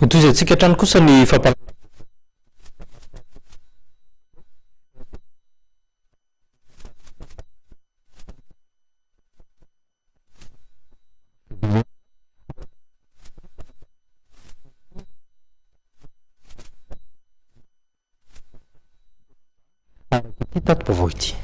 toy izay tsika hatrany kosa ny tato-baovao ity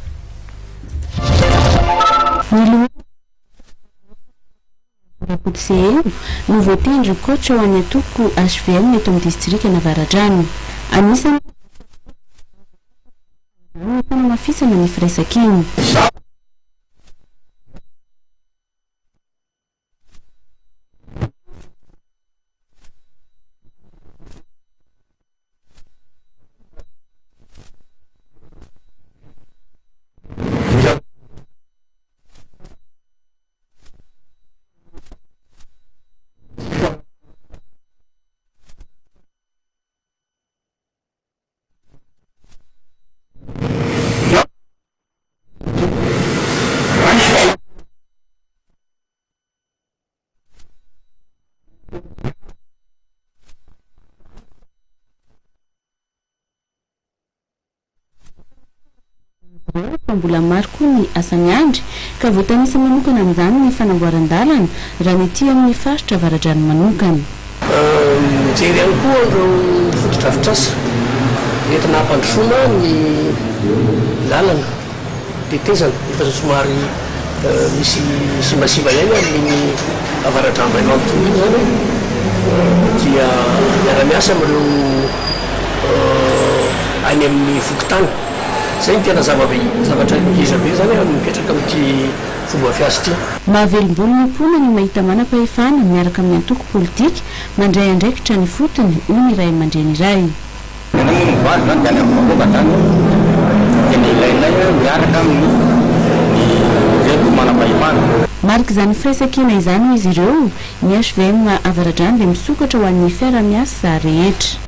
rapotseo no voatendry koatra ho an'ny atoko HVM eto amin'ny distrika Navaradrano. Anisany mafisana ny firesakiny. Mbola maro koa ny asany andry ka voatanisa manokana amin'izany ny fanamboaran-dalana raha ny ety amin'ny faritra Avaradrano manokana. Mijery ihany koa ireo fotodrafitrasa entina hampandrosoana ny lalana tetezana efa somary misy simbasiba ihany amin'ny Avaradrano iray manontolo iny zany dia miara-miasa amin'ireo any amin'ny fokotany. Zay ny tena zavatra iza be zany mipetraka amin'ity fomba fiasa ity. Mahavelom-bolo ny mpona ny mahita manam-pahefana miaraka amin'ny antoko politika mandray andraikitra ny fotony hoy ny ray aman-dreny iray. Marika izany firesakina izany izy ireo ny HVM Avaradrano dia misokatra ho an'ny fiara-miasa rehetra.